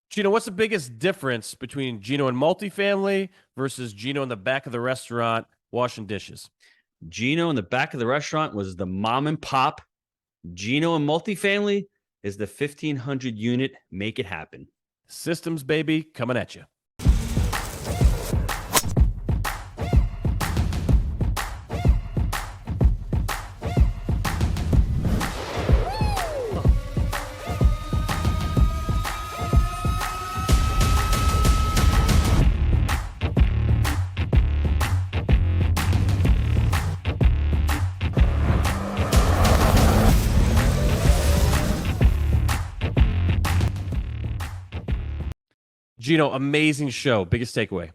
Gino, what's the biggest difference between Gino in multifamily versus Gino in the back of the restaurant washing dishes? Gino in the back of the restaurant was the mom and pop. Gino in multifamily is the 1,500 unit make it happen. Systems, baby, coming at you. Gino, amazing show. Biggest takeaway.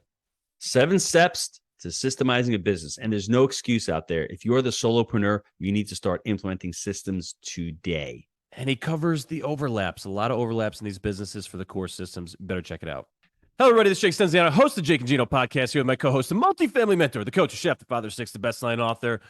7 steps to systemizing a business. And there's no excuse out there. If you're the solopreneur, you need to start implementing systems today. And he covers the overlaps, a lot of overlaps in these businesses for the core systems. You better check it out. Hello, everybody. This is Jake Stenziano, host of Jake and Gino podcast, here with my co-host, the multifamily mentor, the coach, the chef, the father of 6, the best-selling author,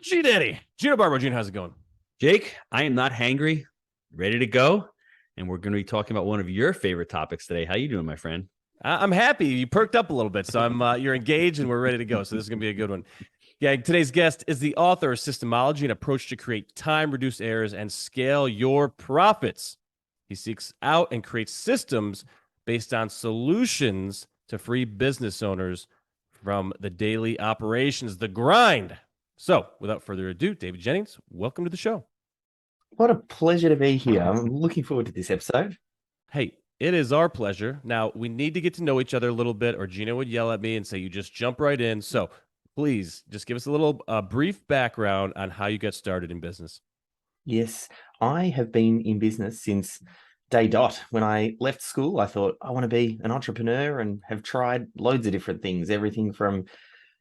G-Daddy. Gino Barber. Gino, how's it going? Jake, I am not hangry, ready to go. And we're going to be talking about one of your favorite topics today. How you doing, my friend? I'm happy. You perked up a little bit, so you're engaged and we're ready to go. So this is going to be a good one. Yeah, today's guest is the author of Systemology, an approach to create time, reduce errors, and scale your profits. He seeks out and creates systems based on solutions to free business owners from the daily operations, the grind. So without further ado, David Jenyns, welcome to the show. What a pleasure to be here. I'm looking forward to this episode. Hey, it is our pleasure. Now, we need to get to know each other a little bit, or Gino would yell at me and say, you just jump right in. So please just give us a little brief background on how you got started in business. Yes, I have been in business since day dot. When I left school, I thought I want to be an entrepreneur and have tried loads of different things, everything from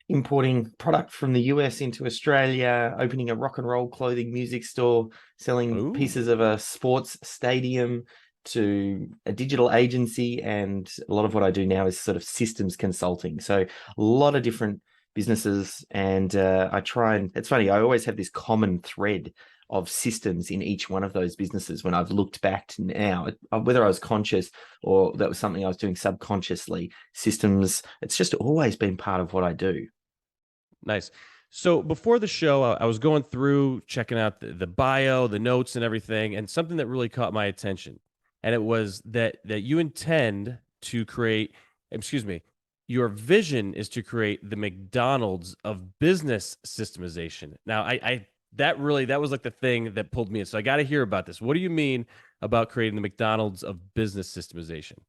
importing product from the US into Australia, opening a rock and roll clothing music store, selling pieces of a sports stadium, to a digital agency. And a lot of what I do now is sort of systems consulting. So a lot of different businesses. And I try and, it's funny, I always have this common thread of systems in each one of those businesses when I've looked back to now, whether I was conscious or that was something I was doing subconsciously. Systems, it's just always been part of what I do. Nice. So before the show, I was going through checking out the bio, the notes and everything, and something that really caught my attention. And it was that you intend to create, your vision is to create the McDonald's of business systemization. Now, that was like the thing that pulled me in. So I got to hear about this. What do you mean about creating the McDonald's of business systemization?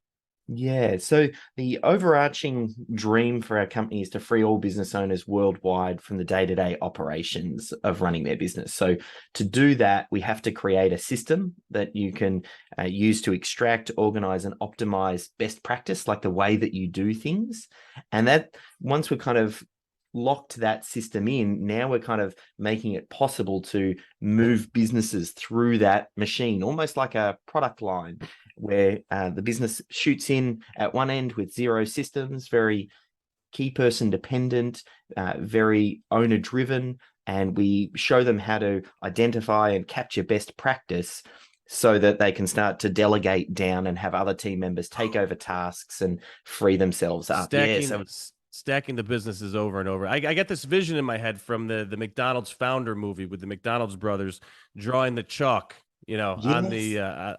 Yeah, so the overarching dream for our company is to free all business owners worldwide from the day-to-day operations of running their business. So to do that, we have to create a system that you can use to extract, organize, and optimize best practice, like the way that you do things. And that once we're kind of locked that system in, now we're kind of making it possible to move businesses through that machine, almost like a product line where the business shoots in at one end with 0 systems, very key person dependent, very owner driven, and we show them how to identify and capture best practice so that they can start to delegate down and have other team members take over tasks and free themselves up. Stacking the businesses over and over. I get this vision in my head from the McDonald's founder movie with the McDonald's brothers drawing the chalk, on the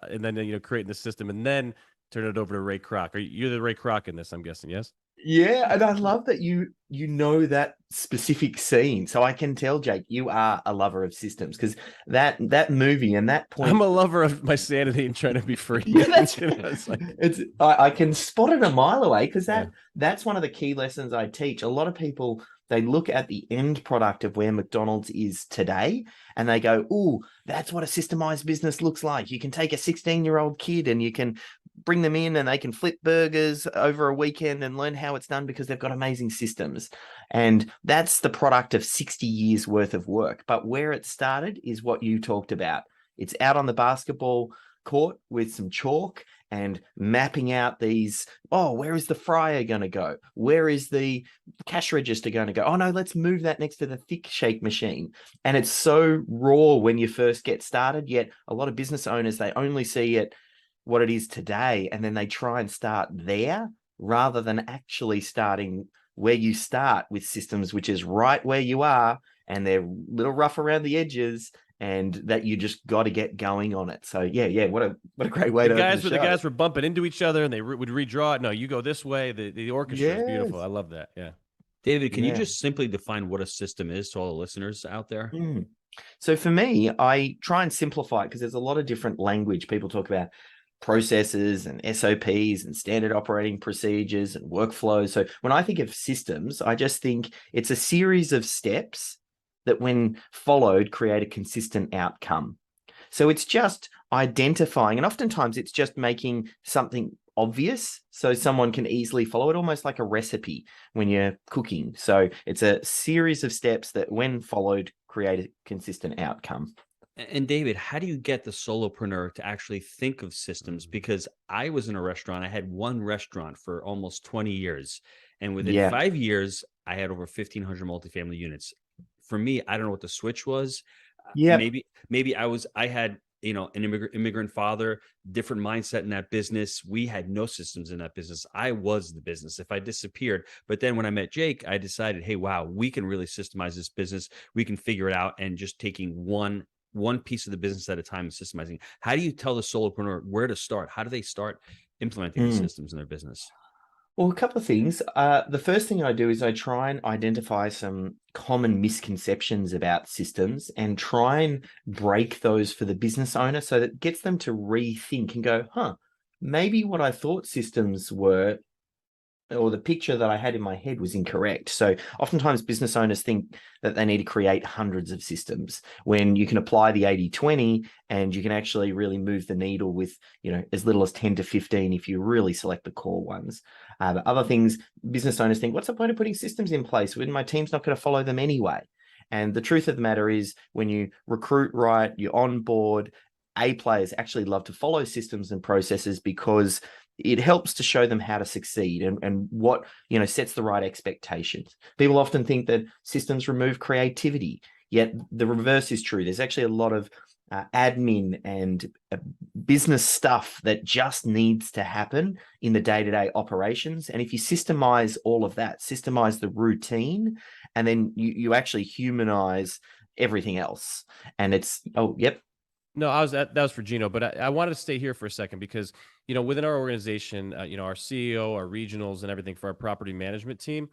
and then creating the system and then turn it over to Ray Kroc. You're the Ray Kroc in this, I'm guessing, yes? Yeah, and I love that you know that specific scene. So I can tell, Jake, you are a lover of systems because that movie and that point. I'm a lover of my sanity and trying to be free. Yeah, I can spot it a mile away because that's one of the key lessons I teach. A lot of people, they look at the end product of where McDonald's is today and they go, "Ooh, that's what a systemized business looks like. You can take a 16-year-old kid and you can bring them in and they can flip burgers over a weekend and learn how it's done because they've got amazing systems." And that's the product of 60 years worth of work. But where it started is what you talked about. It's out on the basketball court with some chalk and mapping out these, where is the fryer going to go? Where is the cash register going to go? Oh, no, let's move that next to the thick shake machine. And it's so raw when you first get started, yet a lot of business owners, they only see it what it is today, and then they try and start there rather than actually starting where you start with systems, which is right where you are, and they're a little rough around the edges, and that you just got to get going on it. So yeah, what a great way to open the show. The guys were bumping into each other, and they would redraw it. No, you go this way. The orchestra is beautiful. Yes. I love that. Yeah. David, can you Yeah. just simply define what a system is to all the listeners out there? So for me, I try and simplify it because there's a lot of different language. People talk about processes and SOPs and standard operating procedures and workflows. So when I think of systems, I just think it's a series of steps that, when followed, create a consistent outcome. So it's just identifying, and oftentimes it's just making something obvious so someone can easily follow it, almost like a recipe when you're cooking. So it's a series of steps that, when followed, create a consistent outcome. And David, how do you get the solopreneur to actually think of systems? Because I was in a restaurant. I had one restaurant for almost 20 years. And within 5 years, I had over 1,500 multifamily units. For me, I don't know what the switch was. Yeah. Maybe I had, an immigrant father, different mindset in that business. We had no systems in that business. I was the business if I disappeared. But then when I met Jake, I decided, hey, wow, we can really systemize this business. We can figure it out, and just taking one piece of the business at a time and systemizing. How do you tell the solopreneur where to start? How do they start implementing the systems in their business? Well, a couple of things. The first thing I do is I try and identify some common misconceptions about systems and try and break those for the business owner, so that it gets them to rethink and go, maybe what I thought systems were, or the picture that I had in my head, was incorrect. So oftentimes business owners think that they need to create hundreds of systems, when you can apply the 80-20 and you can actually really move the needle with, as little as 10 to 15 if you really select the core ones. But other things, business owners think, what's the point of putting systems in place when my team's not going to follow them anyway? And the truth of the matter is, when you recruit right, you onboard, A players actually love to follow systems and processes, because it helps to show them how to succeed and what, sets the right expectations. People often think that systems remove creativity, yet the reverse is true. There's actually a lot of admin and business stuff that just needs to happen in the day-to-day operations. And if you systemize all of that, systemize the routine, and then you actually humanize everything else. And it's, No, that was for Gino, but I wanted to stay here for a second because, within our organization, our CEO, our regionals, and everything for our property management team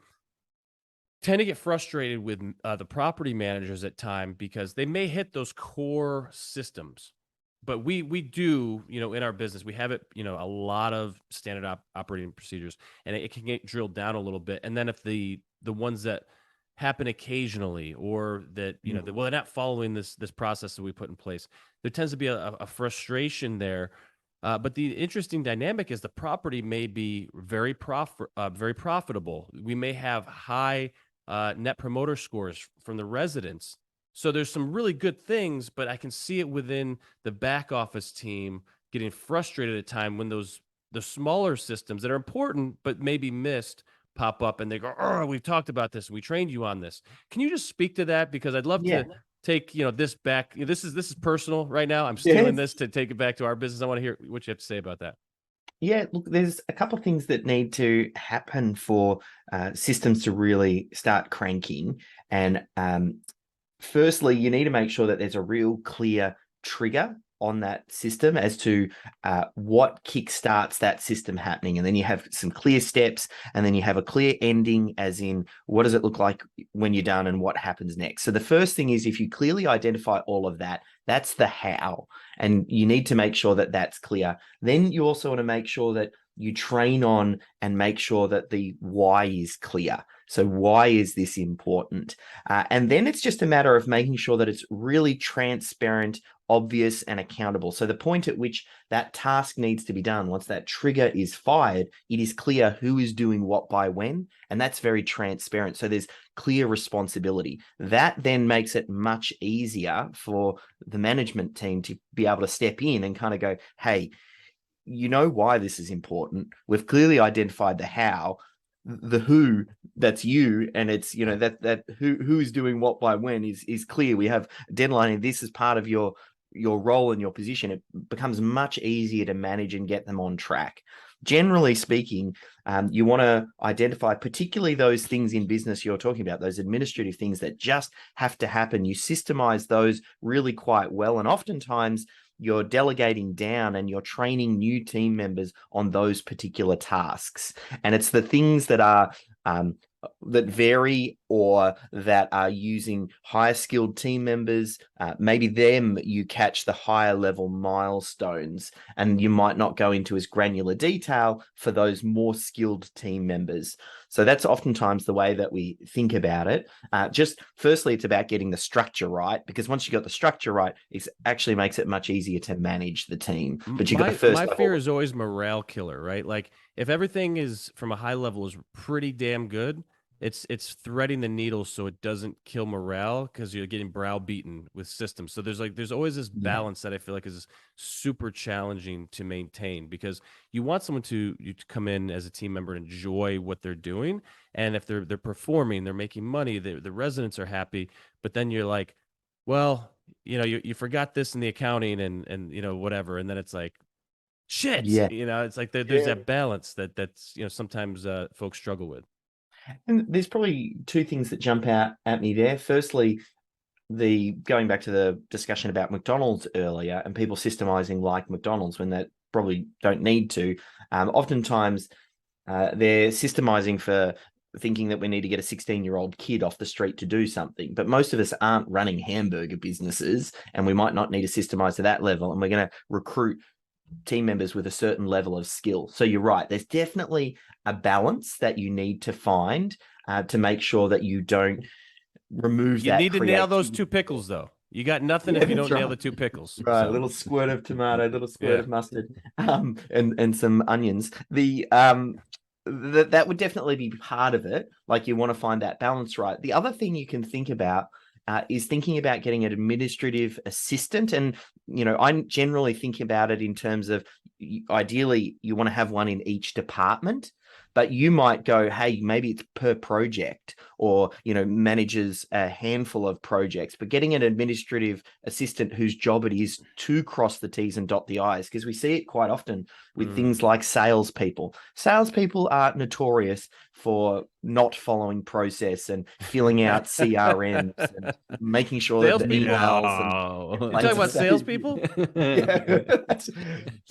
tend to get frustrated with the property managers at time, because they may hit those core systems, but we do, in our business, we have it, a lot of standard operating procedures, and it can get drilled down a little bit. And then if the ones that happen occasionally, or that, they're not following this process that we put in place, there tends to be a frustration there. But the interesting dynamic is the property may be very profitable. We may have high net promoter scores from the residents. So there's some really good things, but I can see it within the back office team getting frustrated at time when the smaller systems that are important but maybe missed pop up, and they go, "Oh, we've talked about this. We trained you on this." Can you just speak to that? Because I'd love to take this back. This is personal right now. I'm stealing this to take it back to our business. I want to hear what you have to say about that. Yeah, look, there's a couple of things that need to happen for systems to really start cranking. And firstly, you need to make sure that there's a real clear trigger on that system as to what kickstarts that system happening. And then you have some clear steps, and then you have a clear ending, as in, what does it look like when you're done and what happens next? So the first thing is, if you clearly identify all of that, that's the how, and you need to make sure that that's clear. Then you also want to make sure that you train on and make sure that the why is clear. So why is this important? And then it's just a matter of making sure that it's really transparent, obvious, and accountable. So the point at which that task needs to be done, once that trigger is fired, it is clear who is doing what by when, and that's very transparent. So there's clear responsibility. That then makes it much easier for the management team to be able to step in and kind of go, hey, you know why this is important. We've clearly identified the how. The who, that's you, and it's that who is doing what by when is clear. We have a deadline, and this is part of your your role and your position, it becomes much easier to manage and get them on track. Generally speaking, you want to identify particularly those things in business you're talking about, those administrative things that just have to happen. You systemize those really quite well. And oftentimes you're delegating down and you're training new team members on those particular tasks. And it's the things that are that vary or that are using higher skilled team members. Maybe them you catch the higher level milestones, and you might not go into as granular detail for those more skilled team members. So that's oftentimes the way that we think about it. Just firstly, it's about getting the structure right, because once you got the structure right, it actually makes it much easier to manage the team. But you got the first my level. fear is always morale killer, right? Like if everything is from a high level is pretty damn good, it's threading the needle so it doesn't kill morale because you're getting browbeaten with systems. So there's always this balance that I feel like is super challenging to maintain, because you want someone to come in as a team member and enjoy what they're doing, and if they're performing, they're making money, the residents are happy. But then you're like, well, you forgot this in the accounting and whatever, and then it's like, shit, it's like there's that balance that's sometimes folks struggle with. And there's probably two things that jump out at me there. Firstly, going back to the discussion about McDonald's earlier and people systemizing like McDonald's when they probably don't need to. Oftentimes, they're systemizing for thinking that we need to get a 16-year-old kid off the street to do something. But most of us aren't running hamburger businesses, and we might not need to systemize to that level. And we're going to recruit team members with a certain level of skill. So you're right. There's definitely a balance that you need to find to make sure that you don't remove that. You need to nail those two pickles, though. You got nothing if you don't nail the two pickles. Right, a little squirt of tomato, a little squirt of mustard, and some onions. That would definitely be part of it. Like you want to find that balance right. The other thing you can think about is thinking about getting an administrative assistant. And, I generally think about it in terms of ideally you want to have one in each department, but you might go, hey, maybe it's per project or, manages a handful of projects, but getting an administrative assistant whose job it is to cross the T's and dot the I's, because we see it quite often with things like salespeople. Salespeople are notorious for not following process and filling out CRMs and making sure that the emails. You're talking about salespeople?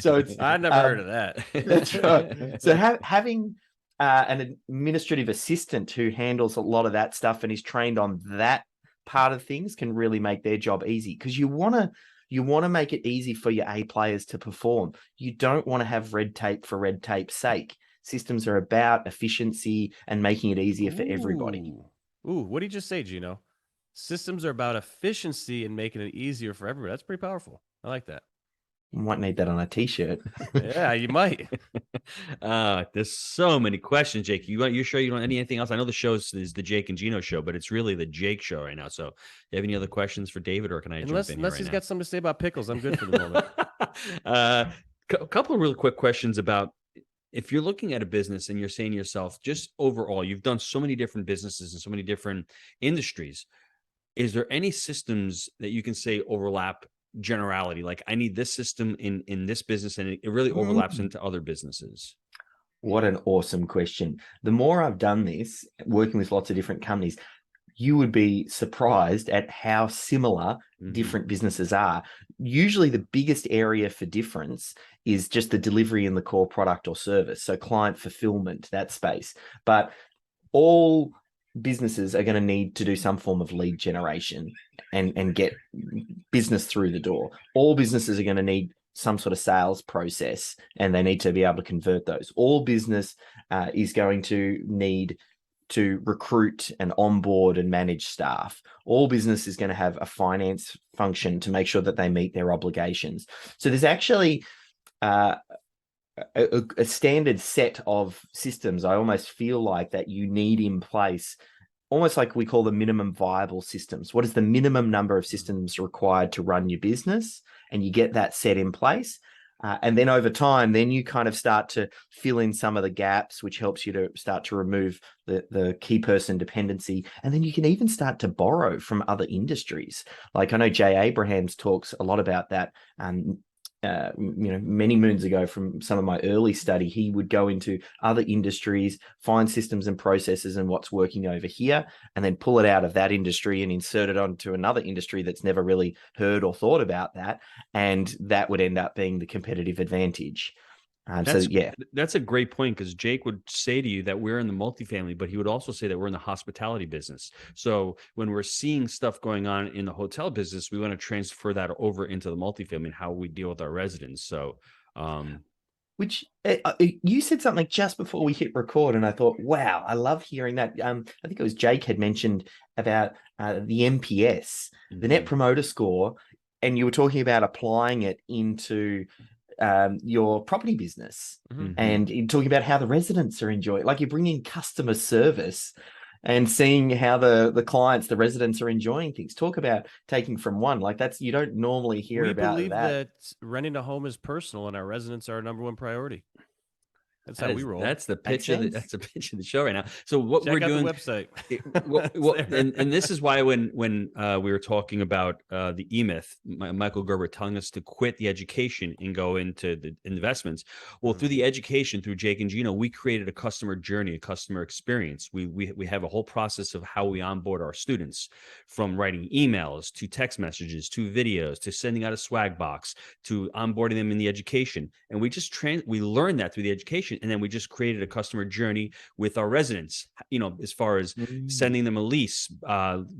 So it's I never heard of that. That's right. So having an administrative assistant who handles a lot of that stuff and is trained on that part of things can really make their job easy, because you want to make it easy for your A players to perform. You don't want to have red tape for red tape's sake. Systems are about efficiency and making it easier for everybody. Ooh, what did you just say, Gino? Systems are about efficiency and making it easier for everybody. That's pretty powerful. I like that. You might need that on a t-shirt. Yeah, you might. There's so many questions, Jake. You sure you don't anything else? I know the show is the Jake and Gino show, but it's really the Jake show right now. So, do you have any other questions for David, or can I jump in unless he's got something to say about pickles, I'm good for the moment. A couple of really quick questions about, if you're looking at a business and you're saying to yourself, just overall, you've done so many different businesses and so many different industries. Is there any systems that you can say overlap generality? Like, I need this system in this business, and it really overlaps into other businesses. What an awesome question. The more I've done this, working with lots of different companies, you would be surprised at how similar different businesses are. Usually the biggest area for difference is just the delivery in the core product or service. So client fulfillment, that space. But all businesses are going to need to do some form of lead generation and get business through the door. All businesses are going to need some sort of sales process, and they need to be able to convert those. All business is going to need to recruit and onboard and manage staff. All business is going to have a finance function to make sure that they meet their obligations. So there's actually a standard set of systems, I almost feel like, that you need in place, almost like we call the minimum viable systems. What is the minimum number of systems required to run your business? And you get that set in place. And then over time, then you kind of start to fill in some of the gaps, which helps you to start to remove the key person dependency. And then you can even start to borrow from other industries. Like I know Jay Abrahams talks a lot about that. Many moons ago from some of my early study, he would go into other industries, find systems and processes and what's working over here, and then pull it out of that industry and insert it onto another industry that's never really heard or thought about that. And that would end up being the competitive advantage. That's a great point, because Jake would say to you that we're in the multifamily, but he would also say that we're in the hospitality business. So when we're seeing stuff going on in the hotel business, we want to transfer that over into the multifamily and how we deal with our residents. So, which you said something just before we hit record, and I thought, wow, I love hearing that. I think it was Jake had mentioned about the NPS, the Net Promoter Score, and you were talking about applying it into your property business, and you're talking about how the residents are enjoying, like you're bringing customer service and seeing how the clients, the residents are enjoying things. Talk about taking from one, like that's, you don't normally hear about that. We believe that renting a home is personal and our residents are our number one priority. That's how we roll. That's the pitch of the show right now. So what Check we're out doing, the website. and this is why when we were talking about the E-Myth, Michael Gerber telling us to quit the education and go into the investments. Well, through the education, through Jake and Gino, we created a customer journey, a customer experience. We have a whole process of how we onboard our students, from writing emails to text messages to videos to sending out a swag box to onboarding them in the education. And we just we learned that through the education. And then we just created a customer journey with our residents, as far as sending them a lease,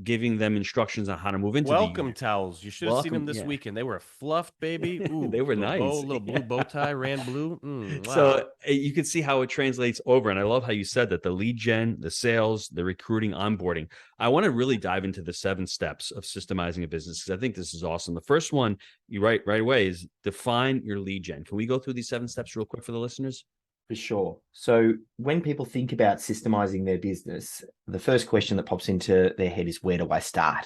giving them instructions on how to move into welcome towels. You should have seen them this weekend. They were fluffed, baby. Ooh, they were nice. Little blue bow tie, ran blue. Wow. So you can see how it translates over. And I love how you said that: the lead gen, the sales, the recruiting, onboarding. I want to really dive into the 7 steps of systemizing a business, because I think this is awesome. The first one, you right away, is define your lead gen. Can we go through these 7 steps real quick for the listeners? For sure. So when people think about systemizing their business, the first question that pops into their head is, where do I start?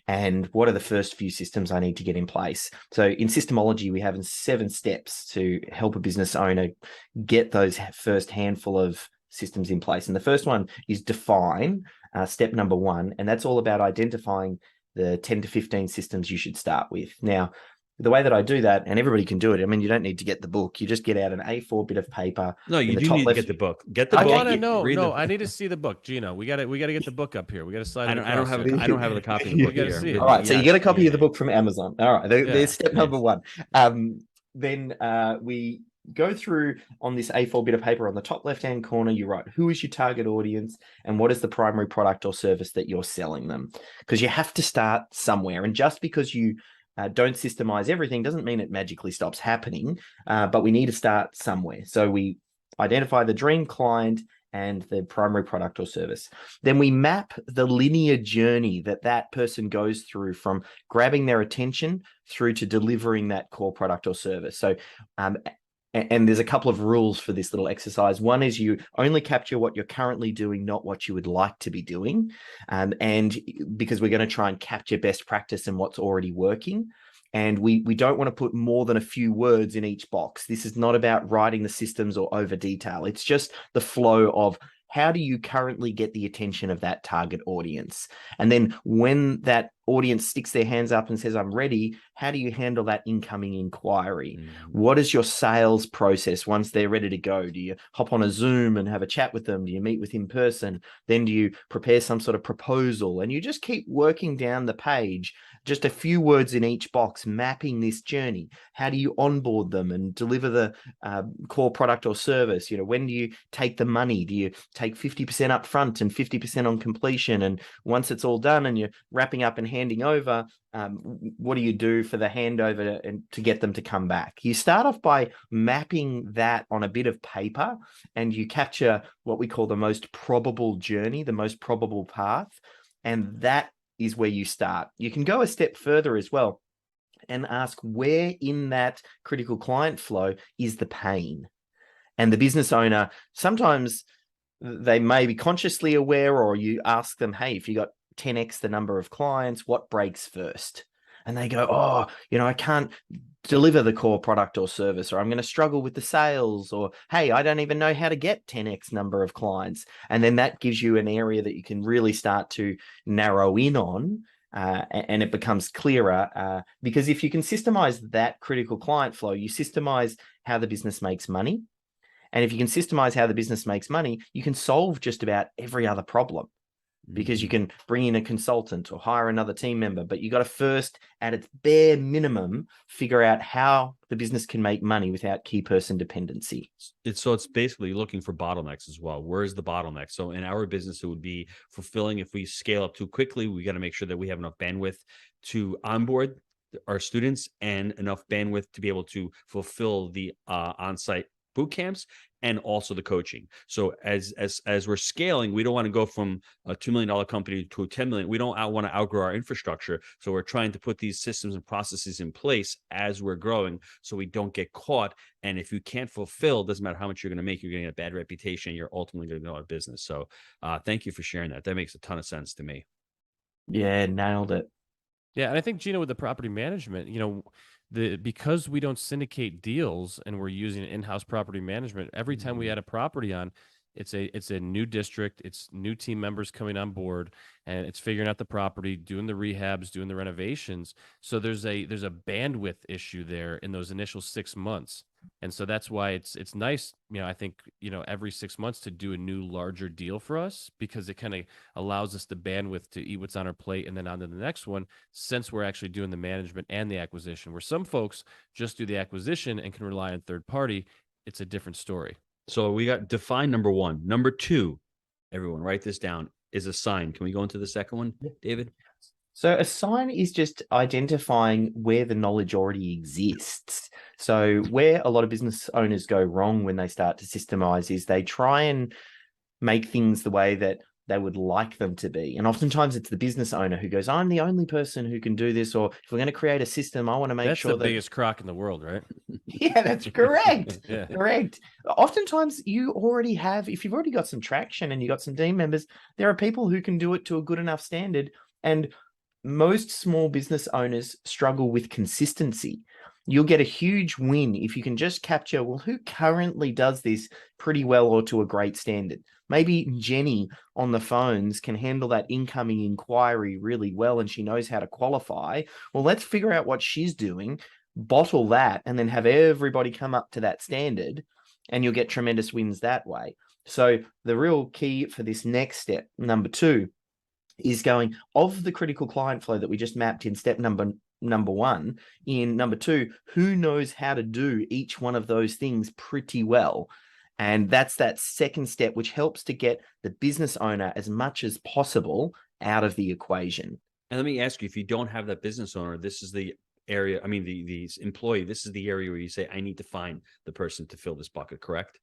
And what are the first few systems I need to get in place? So in Systemology, we have 7 steps to help a business owner get those first handful of systems in place. And the first one is define, step number 1. And that's all about identifying the 10 to 15 systems you should start with. Now, the way that I do that, and everybody can do it. I mean, you don't need to get the book. You just get out an A4 bit of paper. No, you do need to get the book. Get the book. I need to see the book, Gino. We got to get the book up here. We got to slide. I don't have a copy of the book here. All right, so you get a copy of the book from Amazon. All right, there's step number 1. Then we go through on this A4 bit of paper. On the top left-hand corner, you write, who is your target audience and what is the primary product or service that you're selling them? Because you have to start somewhere. And just because you don't systemize everything doesn't mean it magically stops happening, but we need to start somewhere. So we identify the dream client and the primary product or service. Then we map the linear journey that person goes through, from grabbing their attention through to delivering that core product or service. So and there's a couple of rules for this little exercise. One is you only capture what you're currently doing, not what you would like to be doing. And because we're going to try and capture best practice and what's already working. And we don't want to put more than a few words in each box. This is not about writing the systems or over detail. It's just the flow of, how do you currently get the attention of that target audience? And then when that audience sticks their hands up and says, I'm ready, how do you handle that incoming inquiry? What is your sales process once they're ready to go? Do you hop on a Zoom and have a chat with them? Do you meet with in person? Then do you prepare some sort of proposal? And you just keep working down the page, just a few words in each box, mapping this journey. How do you onboard them and deliver the core product or service? When do you take the money? Do you take 50% up front and 50% on completion? And once it's all done and you're wrapping up and handing over, what do you do for the handover and to get them to come back? You start off by mapping that on a bit of paper, and you capture what we call the most probable journey, the most probable path. And that is where you start. You can go a step further as well and ask, where in that critical client flow is the pain? And the business owner, sometimes they may be consciously aware, or you ask them, hey, if you got 10x the number of clients, what breaks first? and they go, oh, I can't deliver the core product or service, or I'm going to struggle with the sales, or hey, I don't even know how to get 10x number of clients. And then that gives you an area that you can really start to narrow in on, and it becomes clearer, because if you can systemize that critical client flow, you systemize how the business makes money. And if you can systemize how the business makes money, you can solve just about every other problem, because you can bring in a consultant or hire another team member, but you got to first, at its bare minimum, figure out how the business can make money without key person dependency. It's basically looking for bottlenecks as well. Where's the bottleneck? So in our business, it would be fulfilling. If we scale up too quickly, we got to make sure that we have enough bandwidth to onboard our students and enough bandwidth to be able to fulfill the on-site boot camps and also the coaching. So as we're scaling, we don't want to go from a $2 million company to a 10 million. We don't want to outgrow our infrastructure. So we're trying to put these systems and processes in place as we're growing, so we don't get caught. And if you can't fulfill, doesn't matter how much you're going to make, you're going to get a bad reputation. You're ultimately going to go out of business. So thank you for sharing that. That makes a ton of sense to me. Yeah, nailed it. Yeah, and I think, Gino, with the property management, because we don't syndicate deals and we're using in-house property management, every time we add a property on, it's a new district, it's new team members coming on board, and it's figuring out the property, doing the rehabs, doing the renovations. So there's a bandwidth issue there in those initial 6 months. And so that's why it's nice, I think, every 6 months to do a new larger deal for us, because it kind of allows us the bandwidth to eat what's on our plate and then on to the next one, since we're actually doing the management and the acquisition. Where some folks just do the acquisition and can rely on third party, it's a different story. So we got define number one. Number two, everyone write this down, is a sign. Can we go into the second one, David? So a sign is just identifying where the knowledge already exists. So where a lot of business owners go wrong when they start to systemize is they try and make things the way that they would like them to be. And oftentimes it's the business owner who goes, I'm the only person who can do this. Or if we're going to create a system, I want to make sure that's the biggest crock in the world, right? Yeah, that's correct. Yeah. Correct. Oftentimes you already have, if you've already got some traction and you got some team members, there are people who can do it to a good enough standard. And most small business owners struggle with consistency. You'll get a huge win if you can just capture, well, who currently does this pretty well or to a great standard. Maybe Jenny on the phones can handle that incoming inquiry really well and she knows how to qualify. Well, let's figure out what she's doing, bottle that, and then have everybody come up to that standard, and you'll get tremendous wins that way. So the real key for this next step, number two, is going of the critical client flow that we just mapped in step number one. In number two, who knows how to do each one of those things pretty well? And that's that second step, which helps to get the business owner as much as possible out of the equation. And let me ask you, if you don't have that business owner, this is the area, I mean, the employee, this is the area where you say, I need to find the person to fill this bucket, correct?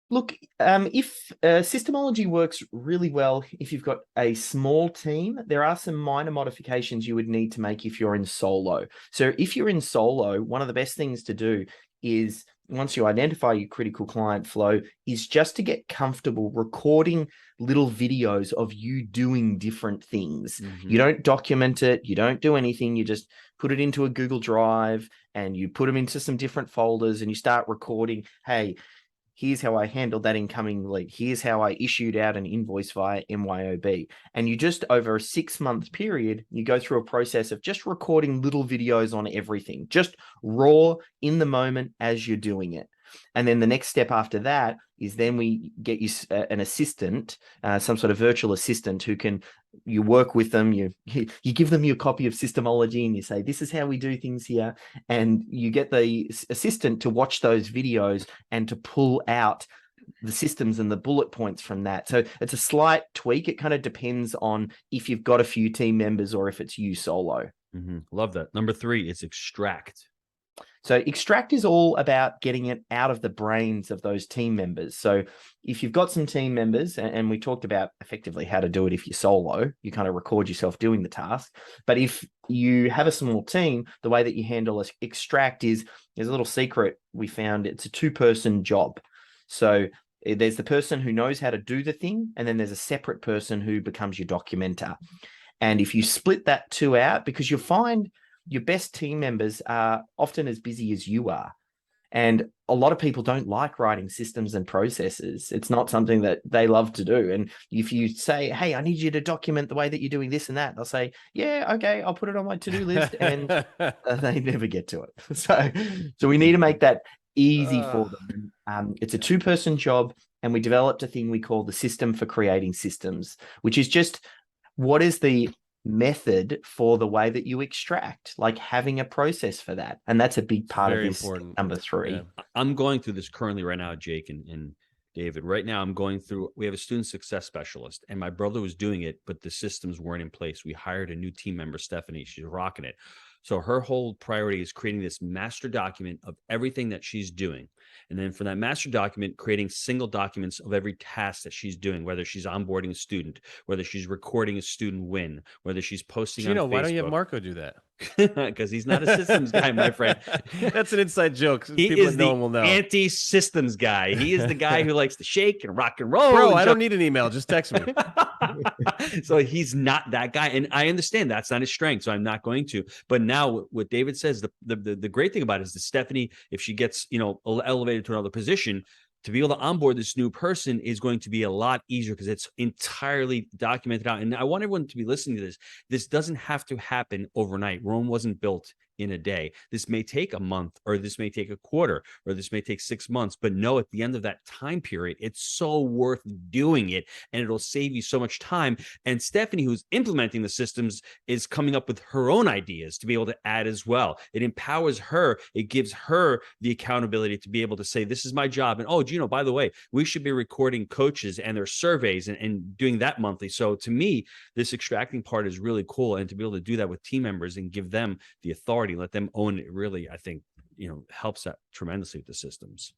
Look, if Systemology works really well, if you've got a small team, there are some minor modifications you would need to make if you're in solo. So if you're in solo, one of the best things to do is, once you identify your critical client flow, is just to get comfortable recording little videos of you doing different things. You don't document it. You don't do anything. You just put it into a Google Drive and you put them into some different folders and you start recording, hey, here's how I handled that incoming lead. Here's how I issued out an invoice via MYOB. And you just, over a 6-month period, you go through a process of just recording little videos on everything, just raw in the moment as you're doing it. And then the next step after that is then we get you an assistant, some sort of virtual assistant who can, you work with them, you give them your copy of Systemology and you say, this is how we do things here. And you get the assistant to watch those videos and to pull out the systems and the bullet points from that. So it's a slight tweak. It kind of depends on if you've got a few team members or if it's you solo. Love that. Number 3 is extract. So extract is all about getting it out of the brains of those team members. So if you've got some team members, and we talked about effectively how to do it if you're solo, you kind of record yourself doing the task. But if you have a small team, the way that you handle extract is, there's a little secret we found. It's a 2-person job. So there's the person who knows how to do the thing, and then there's a separate person who becomes your documenter. And if you split that 2 out, because you'll find your best team members are often as busy as you are. And a lot of people don't like writing systems and processes. It's not something that they love to do. And if you say, hey, I need you to document the way that you're doing this and that, they'll say, yeah, okay, I'll put it on my to-do list. And they never get to it. So we need to make that easy for them. It's a 2-person job. And we developed a thing we call the system for creating systems, which is just what is the method for the way that you extract, like having a process for that. And that's a big part of this important. number 3. Yeah. I'm going through this currently right now, Jake and David. Right now, I'm going through, we have a student success specialist, and my brother was doing it, but the systems weren't in place. We hired a new team member, Stephanie. She's rocking it. So her whole priority is creating this master document of everything that she's doing. And then for that master document, creating single documents of every task that she's doing, whether she's onboarding a student, whether she's recording a student win, whether she's posting on Facebook. Why don't you have Marco do that? Because he's not a systems guy, my friend. That's an inside joke. He People is that know the him will know. anti-systems guy. He is the guy who likes to shake and rock and roll. Bro, and I don't need an email. Just text me. So he's not that guy. And I understand that's not his strength. So I'm not going to. But now what David says, the great thing about it is that Stephanie, if she gets, elevated to another position, to be able to onboard this new person is going to be a lot easier because it's entirely documented out. And I want everyone to be listening to this. This doesn't have to happen overnight. Rome wasn't built in a day. This may take a month, or this may take a quarter, or this may take 6 months, but no, at the end of that time period, it's so worth doing it, and it'll save you so much time. And Stephanie, who's implementing the systems, is coming up with her own ideas to be able to add as well. It empowers her. It gives her the accountability to be able to say, this is my job. And oh, Gino, by the way, we should be recording coaches and their surveys and doing that monthly. So to me, this extracting part is really cool. And to be able to do that with team members and give them the authority, let them own it, really, I think, helps that tremendously with the systems.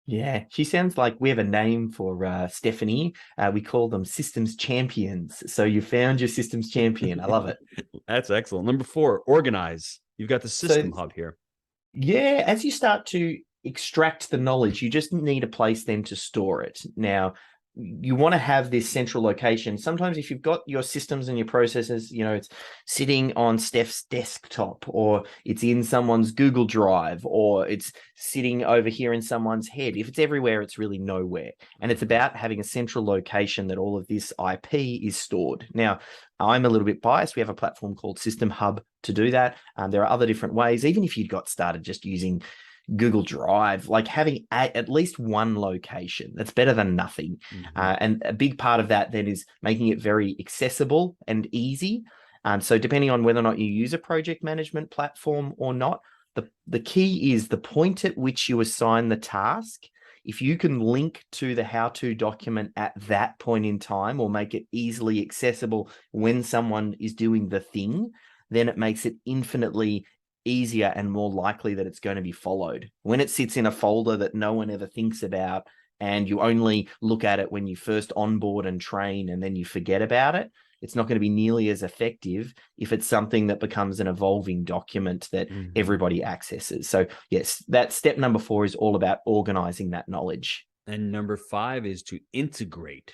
Yeah, she sounds like we have a name for Stephanie. We call them systems champions. So you found your systems champion. I love it. That's excellent. Number 4, organize. You've got the system hub here. Yeah, as you start to extract the knowledge, you just need a place then to store it. Now, you want to have this central location. Sometimes if you've got your systems and your processes, it's sitting on Steph's desktop, or it's in someone's Google Drive, or it's sitting over here in someone's head. If it's everywhere, it's really nowhere. And it's about having a central location that all of this IP is stored. Now, I'm a little bit biased. We have a platform called System Hub to do that. There are other different ways. Even if you'd got started just using Google Drive, like having at least one location, that's better than nothing. And a big part of that then is making it very accessible and easy. So depending on whether or not you use a project management platform or not, the key is the point at which you assign the task. If you can link to the how-to document at that point in time, or make it easily accessible when someone is doing the thing, then it makes it infinitely easier and more likely that it's going to be followed. When it sits in a folder that no one ever thinks about, and you only look at it when you first onboard and train, and then you forget about it, it's not going to be nearly as effective if it's something that becomes an evolving document that everybody accesses. So yes, that step number 4 is all about organizing that knowledge. And number 5 is to integrate.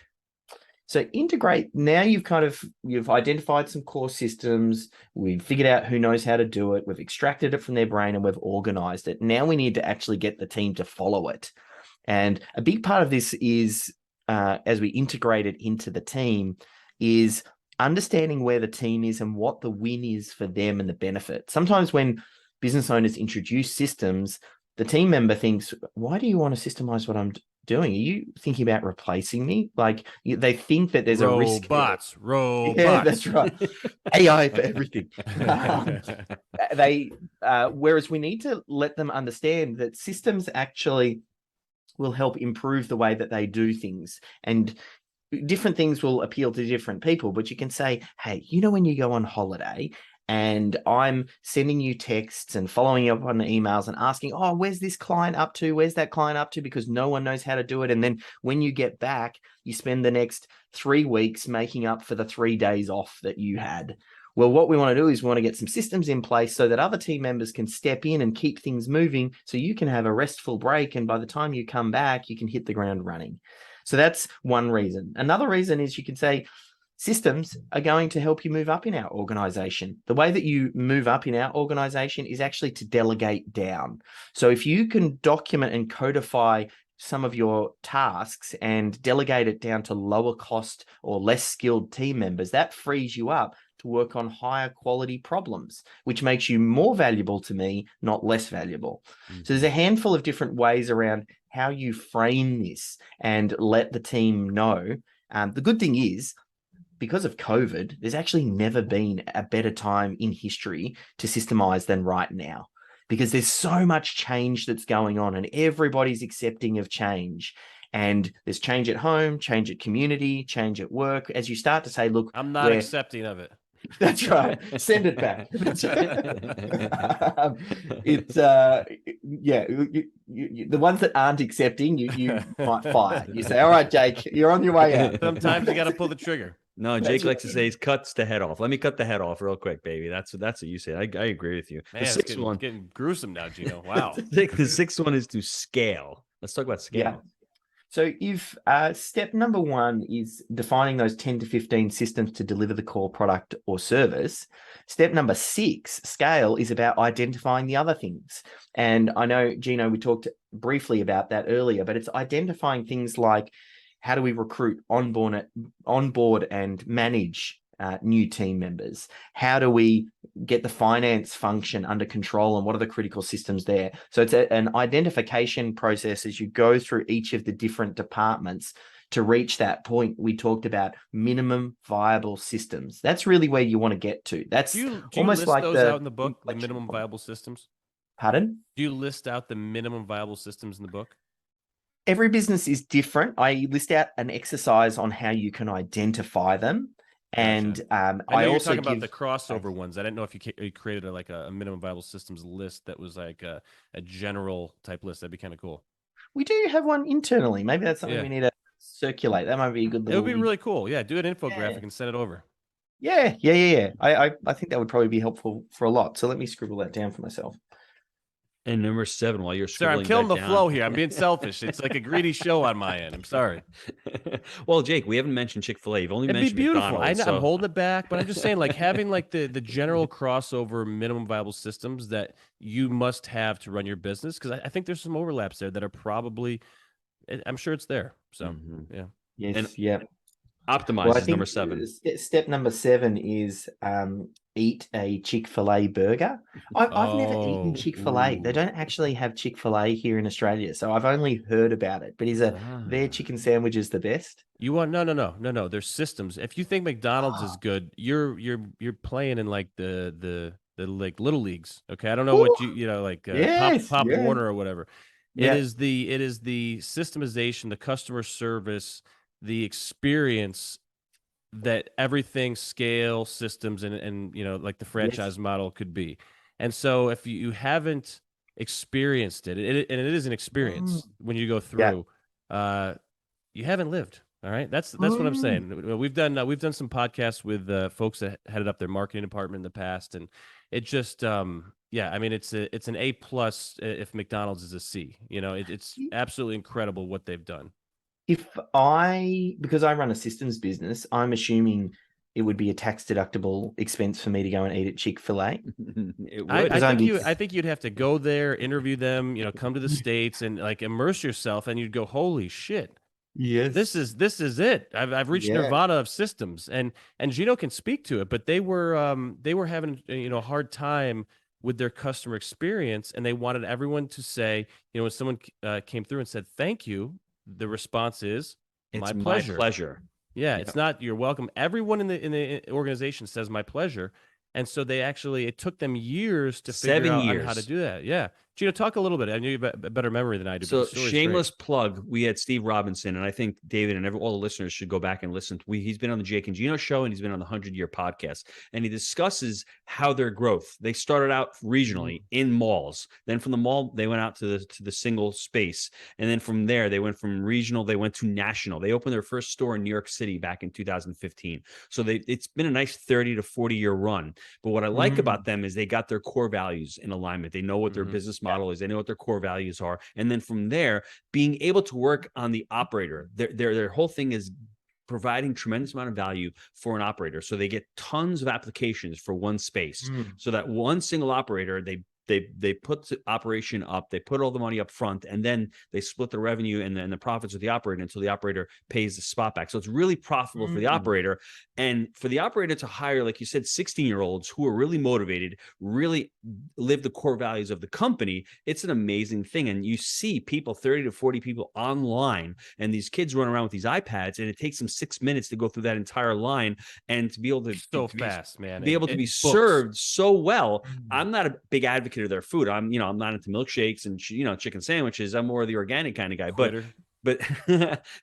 So integrate, now you've identified some core systems, we've figured out who knows how to do it, we've extracted it from their brain, and we've organized it. Now we need to actually get the team to follow it. And a big part of this is, as we integrate it into the team, is understanding where the team is and what the win is for them and the benefit. Sometimes when business owners introduce systems, the team member thinks, why do you want to systemize what I'm doing? Are you thinking about replacing me? Like, they think that there's a risk. Robots. Yeah, that's right. AI for everything. Whereas we need to let them understand that systems actually will help improve the way that they do things. And different things will appeal to different people, but you can say, hey, when you go on holiday and I'm sending you texts and following up on the emails and asking, oh, where's this client up to? Where's that client up to? Because no one knows how to do it. And then when you get back, you spend the next 3 weeks making up for the 3 days off that you had. Well, what we want to do is we want to get some systems in place so that other team members can step in and keep things moving, so you can have a restful break. And by the time you come back, you can hit the ground running. So that's one reason. Another reason is you can say, Systems are going to help you move up in our organization. The way that you move up in our organization is actually to delegate down. So if you can document and codify some of your tasks and delegate it down to lower cost or less skilled team members, that frees you up to work on higher quality problems, which makes you more valuable to me, not less valuable. So there's a handful of different ways around how you frame this and let the team know. The good thing is, because of COVID, there's actually never been a better time in history to systemize than right now, because there's so much change that's going on and everybody's accepting of change. And there's change at home, change at community, change at work. As you start to say, look, I'm not accepting of it. That's right. Send it back. It's the ones that aren't accepting, you might fire. You say, all right, Jake, you're on your way out. Sometimes you got to pull the trigger. No, Jake likes to say he cuts the head off. Let me cut the head off real quick, baby. That's what you say. I agree with you. Man, the sixth one, getting gruesome now, Gino. Wow. The sixth one is to scale. Let's talk about scale. Yeah. So if step number one is defining those 10 to 15 systems to deliver the core product or service, step number 6, scale, is about identifying the other things. And I know, Gino, we talked briefly about that earlier, but it's identifying things like, how do we recruit, onboard and manage new team members? How do we get the finance function under control, and what are the critical systems there? So it's an identification process as you go through each of the different departments to reach that point we talked about, minimum viable systems. That's really where you want to get to. That's do you almost list like those out in the book, the minimum viable systems? Pardon? Do you list out the minimum viable systems in the book? Every business is different. I list out an exercise on how you can identify them. And gotcha. I know also you're talking about the crossover ones. I didn't know if you created a minimum viable systems list that was like a general type list. That'd be kind of cool. We do have one internally. Maybe that's something we need to circulate. That might be a good little... It would be really cool. Yeah, do an infographic and send it over. Yeah. I think that would probably be helpful for a lot. So let me scribble that down for myself. And number 7, while you're sorry, I'm killing the flow here. I'm being selfish. It's like a greedy show on my end. I'm sorry. Well, Jake, we haven't mentioned Chick-fil-A. You've only mentioned McDonald's. I'm holding it back, but I'm just saying, like, having like the general crossover minimum viable systems that you must have to run your business, because I think there's some overlaps there that are probably, I'm sure it's there. So yeah. Yes. Optimize is number 7. Step number 7 is eat a Chick-fil-A burger. I've never eaten Chick-fil-A. They don't actually have Chick-fil-A here in Australia, so I've only heard about it. But their chicken sandwich is the best? You want no. There's systems. If you think McDonald's is good, you're playing in like the like little leagues. Okay, I don't know what Pop Warner or whatever. It is the systemization, the customer service, the experience that everything scale systems and like the franchise model could be. And so if you haven't experienced it, and it is an experience when you go through, you haven't lived. All right. That's what I'm saying. We've done some podcasts with folks that headed up their marketing department in the past, and it just I mean, it's an A+ if McDonald's is a C. It's absolutely incredible what they've done. Because I run a systems business, I'm assuming it would be a tax deductible expense for me to go and eat at Chick-fil-A. It would. I think you'd have to go there, interview them, come to the States and like immerse yourself, and you'd go, holy shit. Yes. This is it. I've reached nirvana of systems, and Gino can speak to it, but they were having a hard time with their customer experience, and they wanted everyone to say, when someone came through and said thank you, the response is, it's my pleasure. Yeah, It's not you're welcome. Everyone in the organization says my pleasure. And so it took them years to figure out how to do that. Yeah. Gino, talk a little bit. I know you have a better memory than I do. So shameless plug. We had Steve Robinson, and I think David and all the listeners should go back and listen. He's been on the Jake and Gino show, and he's been on the 100-Year podcast, and he discusses how their growth. They started out regionally in malls. Then from the mall, they went out to the single space. And then from there, they went from regional, they went to national. They opened their first store in New York City back in 2015. So it's been a nice 30 to 40-year run. But what I like about them is they got their core values in alignment. They know what their business model is. They know what their core values are. And then from there, being able to work on the operator. Their whole thing is providing tremendous amount of value for an operator. So they get tons of applications for one space. So that one single operator, they put the operation up, they put all the money up front, and then they split the revenue and then the profits with the operator until the operator pays the spot back. So it's really profitable for the operator. And for the operator to hire, like you said, 16-year-olds who are really motivated, really live the core values of the company, it's an amazing thing. And you see people, 30 to 40 people online, and these kids run around with these iPads, and it takes them 6 minutes to go through that entire line and to be able to fast, man. Be able to be served so well. I'm not a big advocate of their food. I'm not into milkshakes and chicken sandwiches. I'm more of the organic kind of guy. Quitter. But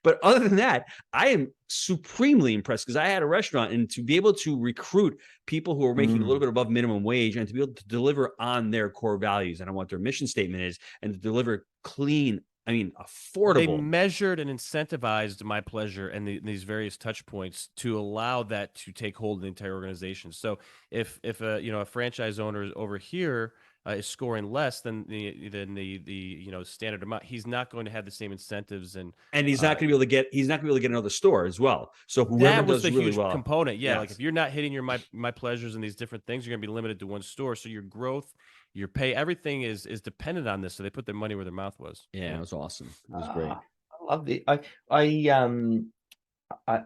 but other than that, I am supremely impressed because I had a restaurant, and to be able to recruit people who are making a little bit above minimum wage and to be able to deliver on their core values and on what their mission statement is, and to deliver clean, affordable. They measured and incentivized my pleasure and these various touch points to allow that to take hold of the entire organization. So if a franchise owner is over here is scoring less than the standard amount, he's not going to have the same incentives, and he's not going to be able to get another store as well. So whoever that was does the really huge well, component. Yeah, yes. like if you're not hitting your my pleasures and these different things, you're going to be limited to one store. So your growth, your pay, everything is dependent on this. So they put their money where their mouth was. Yeah, it was awesome. It was great. I love it.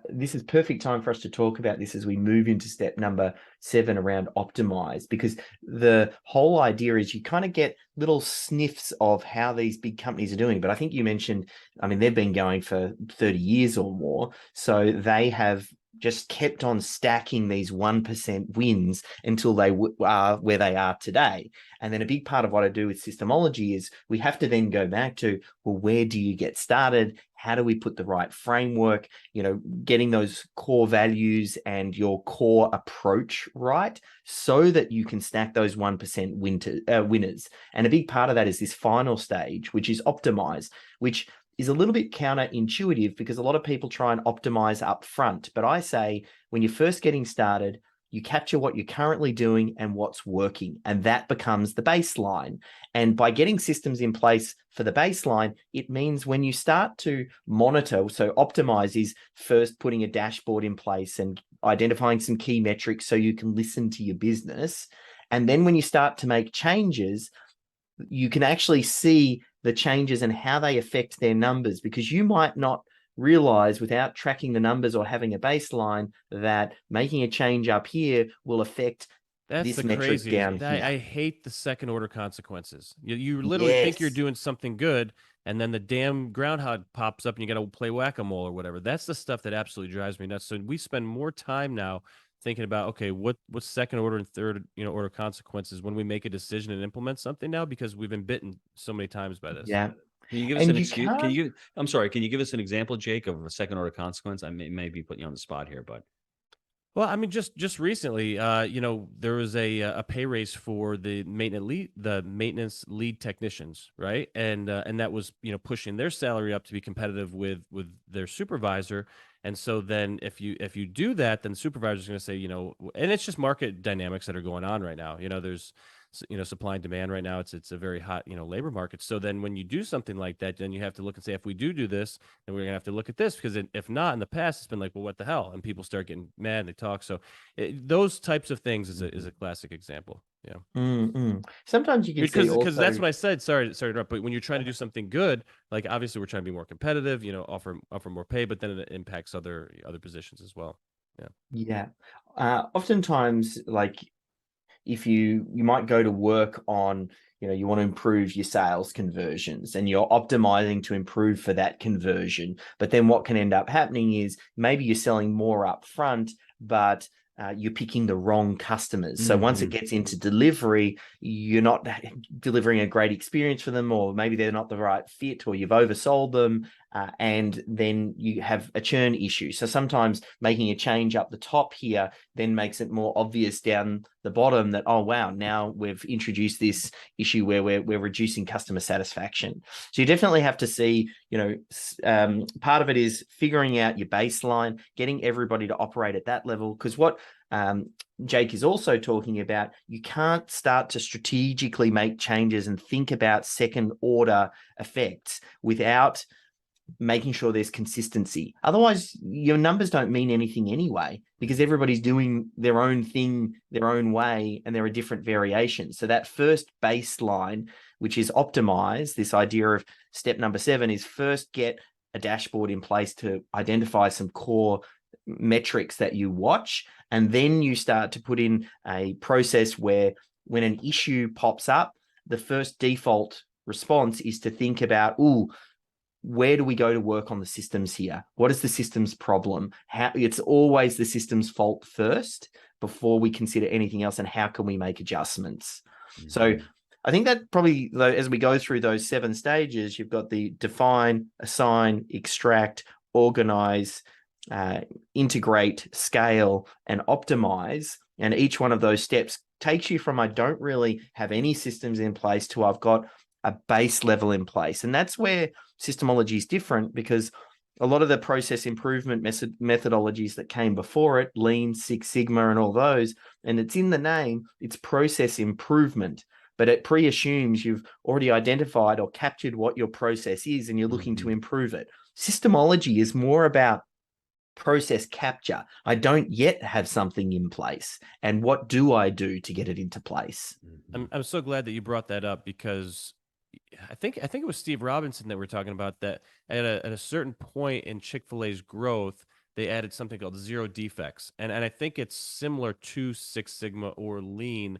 This is perfect time for us to talk about this as we move into step number 7 around optimize, because the whole idea is you kind of get little sniffs of how these big companies are doing. But I think you mentioned, they've been going for 30 years or more. So they have just kept on stacking these 1% wins until they are where they are today. And then a big part of what I do with Systemology is we have to then go back to, well, where do you get started? How do we put the right framework, getting those core values and your core approach right so that you can stack those 1% winners. And a big part of that is this final stage, which is optimize, which is a little bit counterintuitive because a lot of people try and optimize up front. But I say when you're first getting started, you capture what you're currently doing and what's working, and that becomes the baseline. And by getting systems in place for the baseline, it means when you start to monitor, so optimize is first putting a dashboard in place and identifying some key metrics so you can listen to your business. And then when you start to make changes, you can actually see the changes and how they affect their numbers, because you might not realize without tracking the numbers or having a baseline that making a change up here will affect this metric down here. I hate the second order consequences. You literally think you're doing something good, and then the damn groundhog pops up and you got to play whack-a-mole or whatever. That's the stuff that absolutely drives me nuts. So we spend more time now thinking about, okay, what's second order and third order consequences when we make a decision and implement something now, because we've been bitten so many times by this. Yeah. Can you give us an excuse? Can you give us an example, Jake, of a second order consequence? I may be putting you on the spot here, but well, just recently, there was a pay raise for the maintenance lead technicians, right? And that was pushing their salary up to be competitive with their supervisor. And so then if you do that, then the supervisor is going to say, and it's just market dynamics that are going on right now. There's supply and demand right now. It's a very hot labor market. So then when you do something like that, then you have to look and say, if we do this, then we're gonna have to look at this, because if not, in the past it's been like, well, what the hell? And people start getting mad and they talk. So those types of things is a classic example. Yeah. Sometimes you can because that's what I said. Sorry to interrupt. But when you're trying to do something good, like obviously we're trying to be more competitive, offer more pay, but then it impacts other positions as well. Yeah. Oftentimes, like, if you might go to work on, you want to improve your sales conversions and you're optimizing to improve for that conversion. But then what can end up happening is maybe you're selling more up front, but you're picking the wrong customers. So once it gets into delivery, you're not delivering a great experience for them, or maybe they're not the right fit, or you've oversold them, and then you have a churn issue. So sometimes making a change up the top here then makes it more obvious down the bottom that, oh, wow, now we've introduced this issue where we're reducing customer satisfaction. So you definitely have to see, part of it is figuring out your baseline, getting everybody to operate at that level. Because what Jake is also talking about, you can't start to strategically make changes and think about second order effects without making sure there's consistency. Otherwise, your numbers don't mean anything anyway, because everybody's doing their own thing, their own way, and there are different variations. So that first baseline, which is optimize, this idea of step number 7 is first get a dashboard in place to identify some core metrics that you watch. And then you start to put in a process where when an issue pops up, the first default response is to think about, where do we go to work on the systems here? What is the systems problem? It's always the system's fault first before we consider anything else, and how can we make adjustments? Mm-hmm. So I think that probably, as we go through those 7 stages, you've got the define, assign, extract, organize, integrate, scale, and optimize. And each one of those steps takes you from I don't really have any systems in place to I've got a base level in place. And that's where Systemology is different, because a lot of the process improvement methodologies that came before it, Lean, Six Sigma, and all those, and it's in the name, it's process improvement, but it pre-assumes you've already identified or captured what your process is and you're looking to improve it. Systemology is more about process capture. I don't yet have something in place, and what do I do to get it into place? I'm so glad that you brought that up, because I think it was Steve Robinson that we were talking about, that at a certain point in Chick-fil-A's growth, they added something called 0 defects. And I think it's similar to Six Sigma or Lean.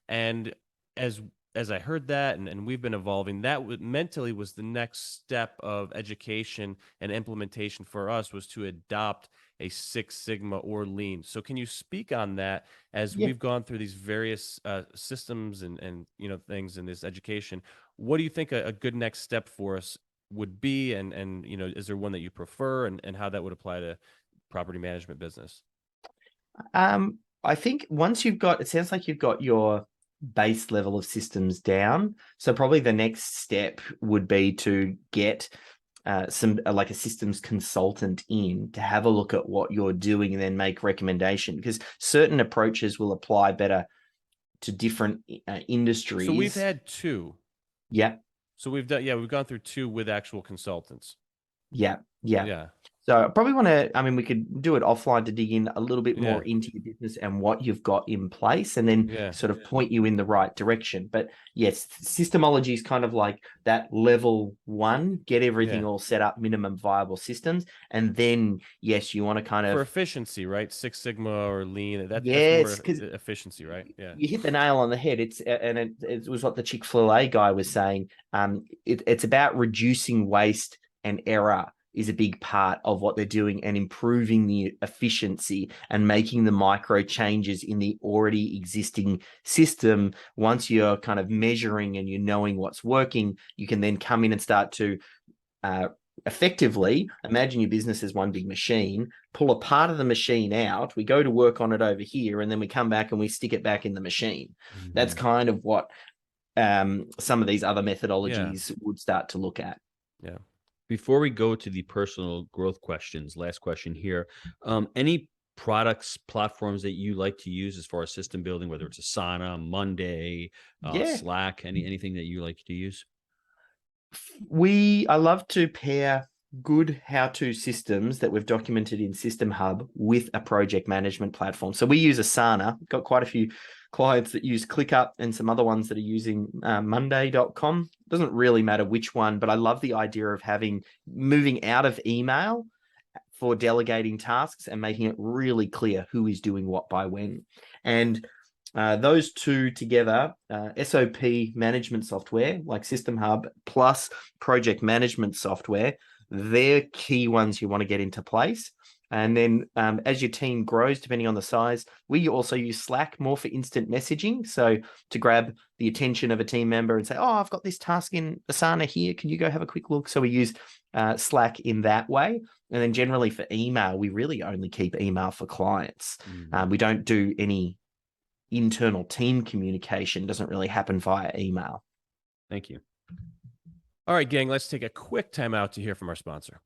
And as I heard that, and we've been evolving, that mentally was the next step of education and implementation for us, was to adopt a Six Sigma or Lean. So can you speak on that as we've gone through these various systems and things in this education? What do you think a good next step for us would be? And is there one that you prefer, and how that would apply to property management business? I think once it sounds like you've got your base level of systems down. So probably the next step would be to get like a systems consultant in to have a look at what you're doing and then make recommendation, because certain approaches will apply better to different industries. So we've had 2. Yeah. So we've gone through 2 with actual consultants. Yeah. So I probably want to, we could do it offline to dig in a little bit more into your business and what you've got in place, and then sort of point you in the right direction. But yes, Systemology is kind of like that level 1, get everything all set up, minimum viable systems. And then, yes, you want to kind of... For efficiency, right? Six Sigma or Lean, that's more efficiency, right? Yeah. You hit the nail on the head. It was what the Chick-fil-A guy was saying. It's about reducing waste and error is a big part of what they're doing, and improving the efficiency and making the micro changes in the already existing system. Once you're kind of measuring and you're knowing what's working, you can then come in and start to effectively imagine your business as one big machine, pull a part of the machine out, we go to work on it over here, and then we come back and we stick it back in the machine. Mm-hmm. That's kind of what some of these other methodologies would start to look at. Yeah. Before we go to the personal growth questions, last question here, any products, platforms that you like to use as far as system building, whether it's Asana, Monday, Slack, anything that you like to use? I love to pair good how-to systems that we've documented in System Hub with a project management platform. So we use Asana. We've got quite a few clients that use ClickUp and some other ones that are using Monday.com. Doesn't really matter which one, but I love the idea of moving out of email for delegating tasks and making it really clear who is doing what by when. And those 2 together, SOP management software like System Hub plus project management software, they're key ones you want to get into place. And then as your team grows, depending on the size, we also use Slack more for instant messaging. So to grab the attention of a team member and say, I've got this task in Asana here, can you go have a quick look? So we use Slack in that way. And then generally for email, we really only keep email for clients. Mm-hmm. We don't do any internal team communication. It doesn't really happen via email. Thank you. All right, gang, let's take a quick time out to hear from our sponsor.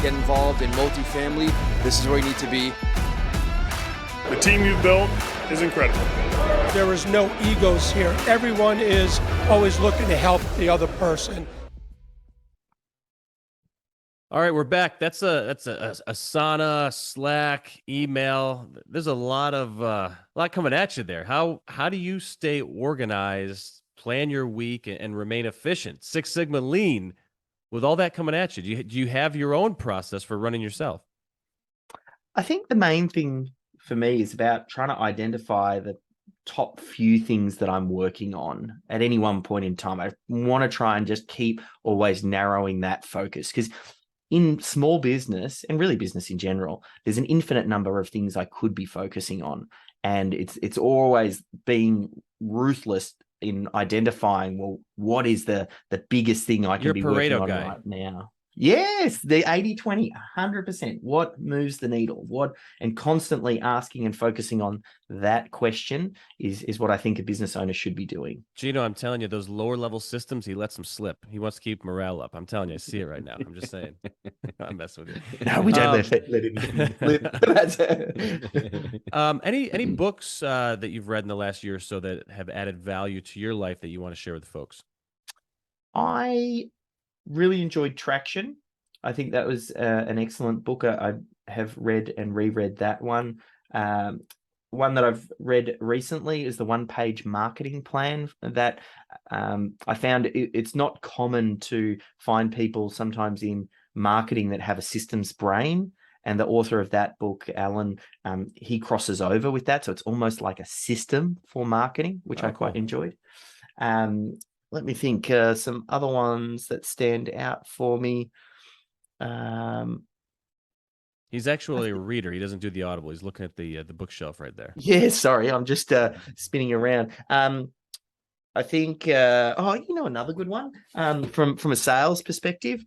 get involved in multifamily, this is where you need to be. The team you've built is incredible. There is no egos here. Everyone is always looking to help the other person. All right, we're back. That's a Asana, Slack, email. There's a lot coming at you there. How do you stay organized, plan your week, and remain efficient? Six Sigma Lean, with all that coming at you. Do you have your own process for running yourself? I think the main thing for me is about trying to identify the top few things that I'm working on at any one point in time. I want to try and just keep always narrowing that focus, because in small business, and really business in general, there's an infinite number of things I could be focusing on. And it's always being ruthless in identifying, well, what is the biggest thing I can be working on right now? Yes, the 80-20, 100%. What moves the needle? And constantly asking and focusing on that question is what I think a business owner should be doing. Gino, I'm telling you, those lower level systems, he lets them slip. He wants to keep morale up. I'm telling you, I see it right now. I'm just saying. I'm messing with you. No, we don't let him slip. Any books that you've read in the last year or so that have added value to your life that you want to share with folks? I really enjoyed Traction. I think that was an excellent book. I have read and reread that one. One that I've read recently is the One-Page Marketing Plan. That I found it's not common to find people sometimes in marketing that have a systems brain. And the author of that book, Alan, he crosses over with that. So it's almost like a system for marketing, which I quite enjoyed. Let me think, some other ones that stand out for me. He's actually a reader. He doesn't do the Audible. He's looking at the bookshelf right there. Yeah, sorry, I'm just spinning around. I think, another good one from a sales perspective,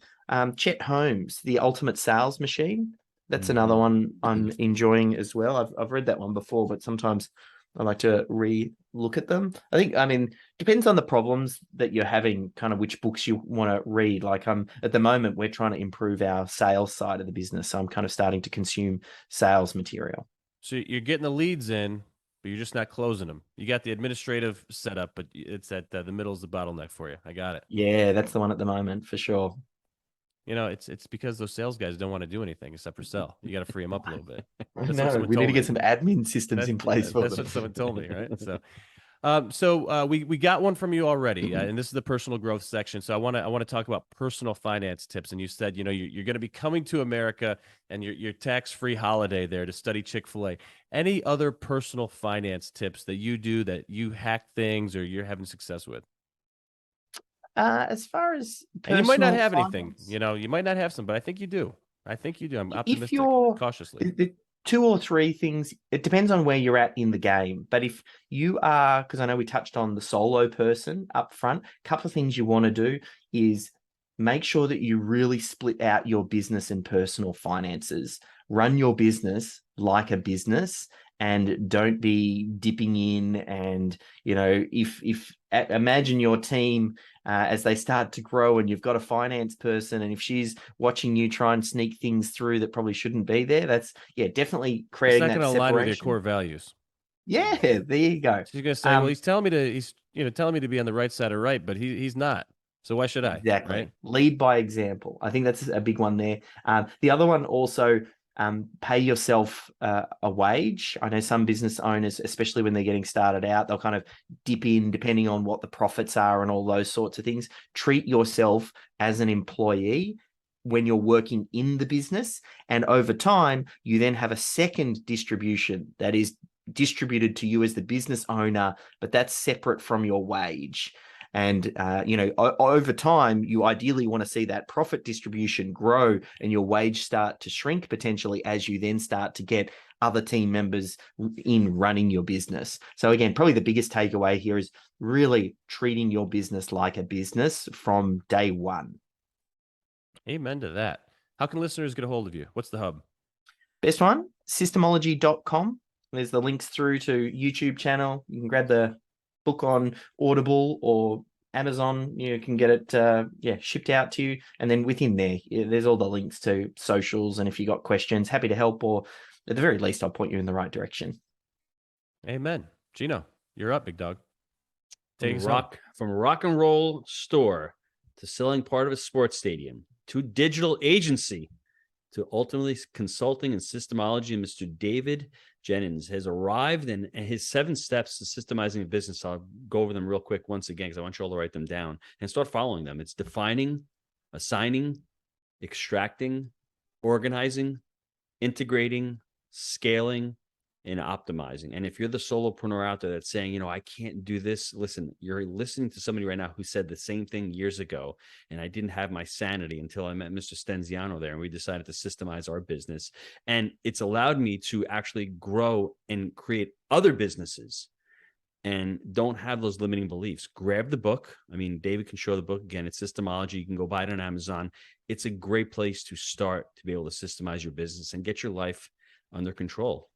Chet Holmes, The Ultimate Sales Machine. That's another one I'm enjoying as well. I've read that one before, but sometimes I like to re-look at them. Depends on the problems that you're having, kind of which books you want to read. Like at the moment, we're trying to improve our sales side of the business. So I'm kind of starting to consume sales material. So you're getting the leads in, but you're just not closing them. You got the administrative setup, but it's at the middle is the bottleneck for you. I got it. Yeah, that's the one at the moment for sure. You know, it's because those sales guys don't want to do anything except for sell. You got to free them up a little bit. No, we need to get some admin systems in place for them. That's what someone told me, right? So, we got one from you already, and this is the personal growth section. So I want to talk about personal finance tips. And you said, you know, you're going to be coming to America and your tax-free holiday there to study Chick-fil-A. Any other personal finance tips that you do that you hack things or you're having success with? As far as and you might not have finance, anything, you know, you might not have some, but I think you do. I'm optimistic, if you're cautiously. The 2 or 3 things, it depends on where you're at in the game. But if you are, because I know we touched on the solo person up front, a couple of things you want to do is make sure that you really split out your business and personal finances. Run your business like a business and don't be dipping in. And, you know, if imagine your team as they start to grow and you've got a finance person, and if she's watching you try and sneak things through that probably shouldn't be there, that's definitely creating that separation. It's not going to align with your core values. Yeah, there you go. She's going to say, well, he's telling me to be on the right side of right, but he's not. So why should I? Exactly. Right? Lead by example. I think that's a big one there. The other one also, pay yourself a wage. I know some business owners, especially when they're getting started out, they'll kind of dip in depending on what the profits are and all those sorts of things. Treat yourself as an employee when you're working in the business. And over time, you then have a second distribution that is distributed to you as the business owner, but that's separate from your wage. And, over time, you ideally want to see that profit distribution grow and your wage start to shrink potentially as you then start to get other team members in running your business. So again, probably the biggest takeaway here is really treating your business like a business from day one. Amen to that. How can listeners get a hold of you? What's the hub? Best one, systemology.com. There's the links through to YouTube channel. You can grab the book on Audible or Amazon, you can get it shipped out to you. And then within there, there's all the links to socials. And if you got questions, happy to help, or at the very least, I'll point you in the right direction. Amen. Gino, you're up, big dog. Take us From a rock and roll store to selling part of a sports stadium to digital agency to ultimately consulting and systemology, Mr. David Jenyns has arrived, and his 7 steps to systemizing a business. I'll go over them real quick once again because I want you all to write them down and start following them. It's defining, assigning, extracting, organizing, integrating, scaling, and optimizing. And if you're the solopreneur out there that's saying, I can't do this, listen, you're listening to somebody right now who said the same thing years ago. And I didn't have my sanity until I met Mr. Stenziano there, and we decided to systemize our business. And it's allowed me to actually grow and create other businesses and don't have those limiting beliefs. Grab the book. I mean, David can show the book again. It's Systemology. You can go buy it on Amazon. It's a great place to start to be able to systemize your business and get your life under control.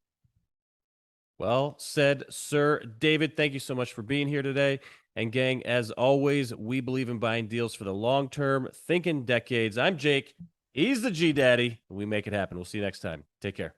Well said, sir. David, thank you so much for being here today. And gang, as always, we believe in buying deals for the long term, thinking decades. I'm Jake. He's the G Daddy. We make it happen. We'll see you next time. Take care.